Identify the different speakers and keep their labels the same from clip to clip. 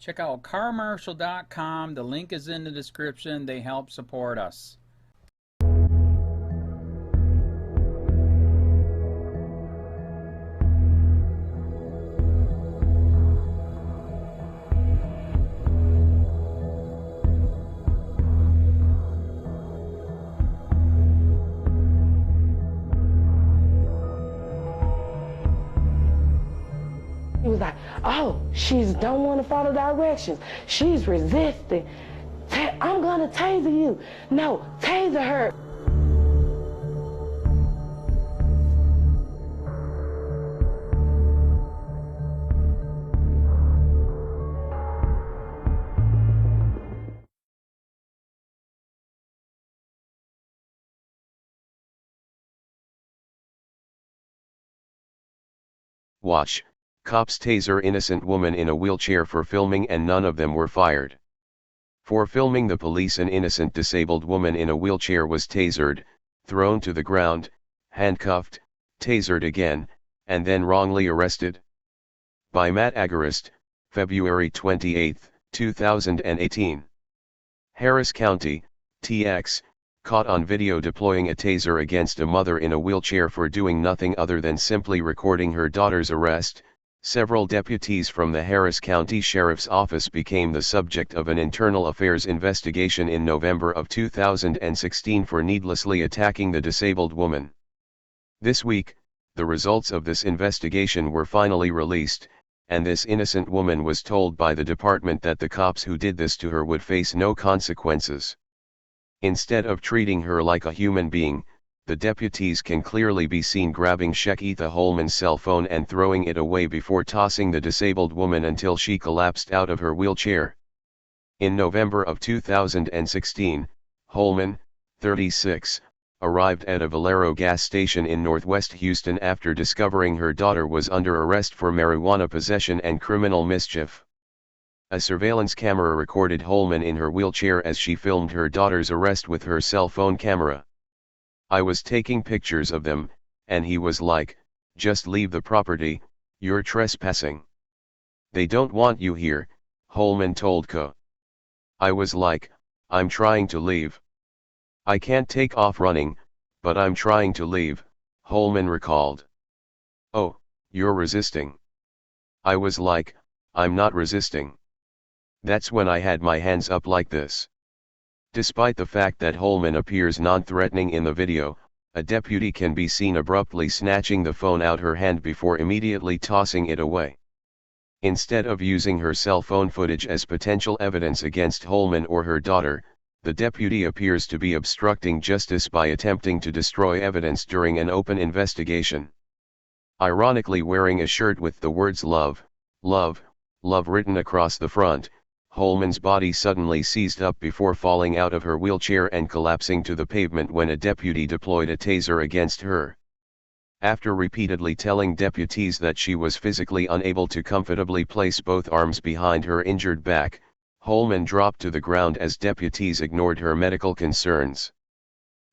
Speaker 1: Check out carmarshal.com. The link is in the description. They help support us.
Speaker 2: He was like, oh, she's don't want to follow directions. She's resisting. I'm gonna taser you. No, taser her.
Speaker 3: Watch, cops taser innocent woman in a wheelchair for filming and none of them were fired. For filming the police, an innocent disabled woman in a wheelchair was tasered, thrown to the ground, handcuffed, tasered again, and then wrongly arrested. By Matt Agarist, February 28, 2018. Harris County, TX, caught on video deploying a taser against a mother in a wheelchair for doing nothing other than simply recording her daughter's arrest. Several deputies from the Harris County Sheriff's Office became the subject of an internal affairs investigation in November of 2016 for needlessly attacking the disabled woman. This week, the results of this investigation were finally released, and this innocent woman was told by the department that the cops who did this to her would face no consequences. Instead of treating her like a human being, the deputies can clearly be seen grabbing Sheketha Holman's cell phone and throwing it away before tossing the disabled woman until she collapsed out of her wheelchair. In November of 2016, Holman, 36, arrived at a Valero gas station in Northwest Houston after discovering her daughter was under arrest for marijuana possession and criminal mischief. A surveillance camera recorded Holman in her wheelchair as she filmed her daughter's arrest with her cell phone camera. I was taking pictures of them, and he was like, just leave the property, you're trespassing. They don't want you here, Holman told Co. I was like, I'm trying to leave. I can't take off running, but I'm trying to leave, Holman recalled. Oh, you're resisting. I was like, I'm not resisting. That's when I had my hands up like this. Despite the fact that Holman appears non-threatening in the video, a deputy can be seen abruptly snatching the phone out her hand before immediately tossing it away. Instead of using her cell phone footage as potential evidence against Holman or her daughter, the deputy appears to be obstructing justice by attempting to destroy evidence during an open investigation. Ironically, wearing a shirt with the words love, love, love written across the front, Holman's body suddenly seized up before falling out of her wheelchair and collapsing to the pavement when a deputy deployed a taser against her. After repeatedly telling deputies that she was physically unable to comfortably place both arms behind her injured back, Holman dropped to the ground as deputies ignored her medical concerns.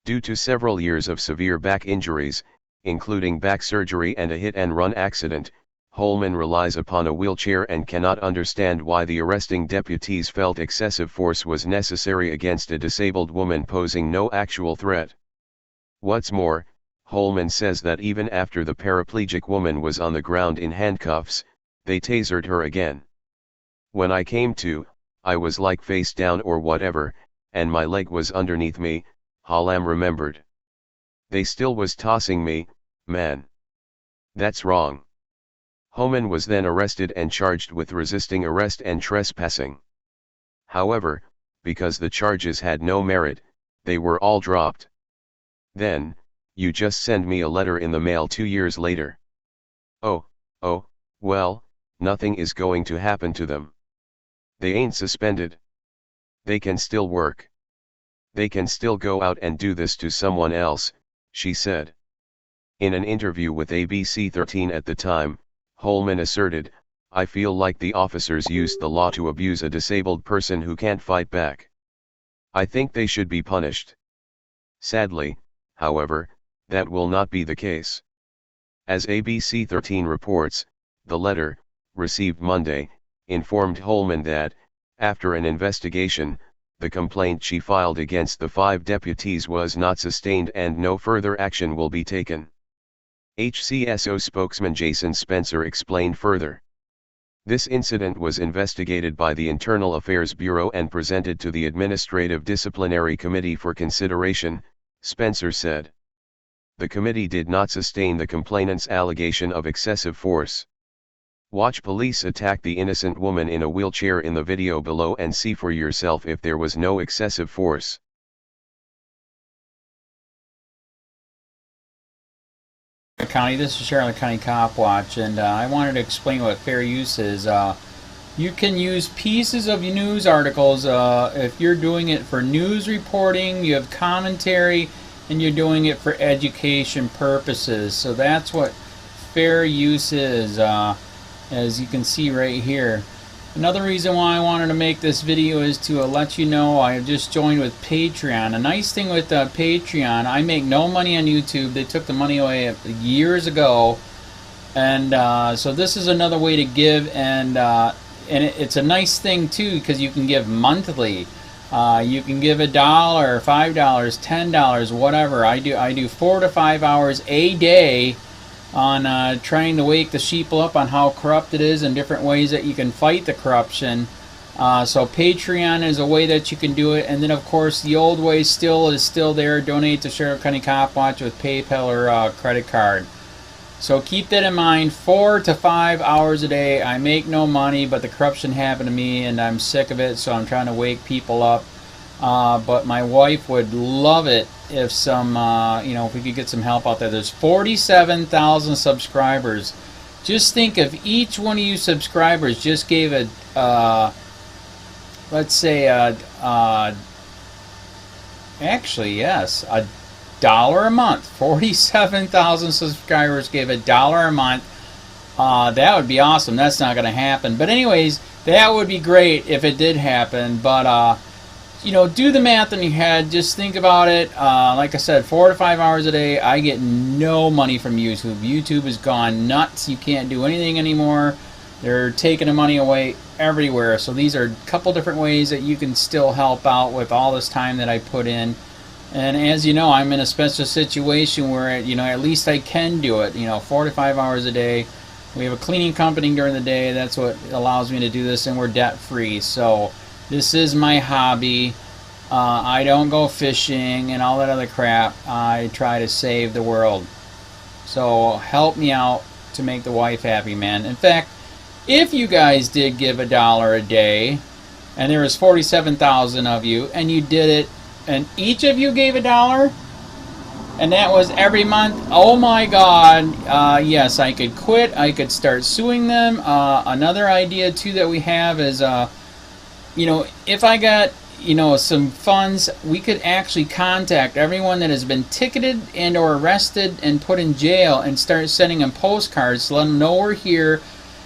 Speaker 3: Due to several years of severe back injuries, including back surgery and a hit-and-run accident, Holman relies upon a wheelchair and cannot understand why the arresting deputies felt excessive force was necessary against a disabled woman posing no actual threat. What's more, Holman says that even after the paraplegic woman was on the ground in handcuffs, they tasered her again. When I came to, I was like face down or whatever, and my leg was underneath me, Holman remembered. They still was tossing me, man. That's wrong. Holman was then arrested and charged with resisting arrest and trespassing. However, because the charges had no merit, they were all dropped. Then, you just send me a letter in the mail 2 years later. Oh, well, nothing is going to happen to them. They ain't suspended. They can still work. They can still go out and do this to someone else, she said. In an interview with ABC 13 at the time, Holman asserted, I feel like the officers used the law to abuse a disabled person who can't fight back. I think they should be punished. Sadly, however, that will not be the case. As ABC 13 reports, the letter, received Monday, informed Holman that, after an investigation, the complaint she filed against the 5 deputies was not sustained and no further action will be taken. HCSO spokesman Jason Spencer explained further. This incident was investigated by the Internal Affairs Bureau and presented to the Administrative Disciplinary Committee for consideration, Spencer said. The committee did not sustain the complainant's allegation of excessive force. Watch police attack the innocent woman in a wheelchair in the video below and see for yourself if there was no excessive force.
Speaker 1: County, this is Charlotte County Cop Watch, and I wanted to explain what fair use is. You can use pieces of news articles if you're doing it for news reporting, you have commentary, and you're doing it for education purposes. So that's what fair use is, as you can see right here. Another reason why I wanted to make this video is to let you know I have just joined with Patreon. A nice thing with Patreon, I make no money on YouTube. They took the money away years ago, and so this is another way to give, and it's a nice thing too because you can give monthly. You can give $1, $5, $10, whatever. I do 4 to 5 hours a day on trying to wake the sheeple up on how corrupt it is and different ways that you can fight the corruption. So Patreon is a way that you can do it, and then of course the old way is still there. Donate to Charlotte County Cop Watch with PayPal or credit card. So keep that in mind. 4 to 5 hours a day. I make no money, but the corruption happened to me and I'm sick of it, so I'm trying to wake people up. But my wife would love it if some, if we could get some help out there. There's 47,000 subscribers. Just think if each one of you subscribers just gave a, let's say, actually, yes, $1 a month. 47,000 subscribers gave $1 a month. That would be awesome. That's not going to happen. But anyways, that would be great if it did happen. But, do the math in your head. Just think about it. Like I said, 4 to 5 hours a day. I get no money from YouTube. YouTube has gone nuts. You can't do anything anymore. They're taking the money away everywhere. So these are a couple different ways that you can still help out with all this time that I put in. And as you know, I'm in a special situation where, at least I can do it. 4 to 5 hours a day. We have a cleaning company during the day. That's what allows me to do this, and we're debt free. So this is my hobby. I don't go fishing and all that other crap. I try to save the world. So help me out to make the wife happy, man. In fact, if you guys did give $1 a day, and there was 47,000 of you, and you did it, and each of you gave $1, and that was every month, oh my God, yes, I could quit. I could start suing them. Another idea too that we have is, if I got, some funds, we could actually contact everyone that has been ticketed and or arrested and put in jail and start sending them postcards to let them know we're here,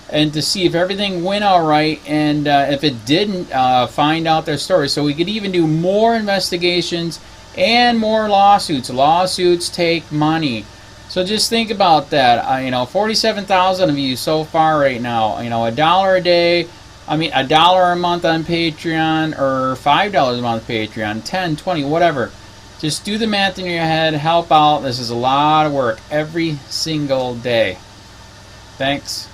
Speaker 1: and to see if everything went all right, and if it didn't, find out their story. So we could even do more investigations and more lawsuits. Lawsuits take money. So just think about that. 47,000 of you so far right now. $1 a day. $1 a month on Patreon, or $5 a month Patreon, 10, 20, whatever. Just do the math in your head. Help out. This is a lot of work every single day. Thanks.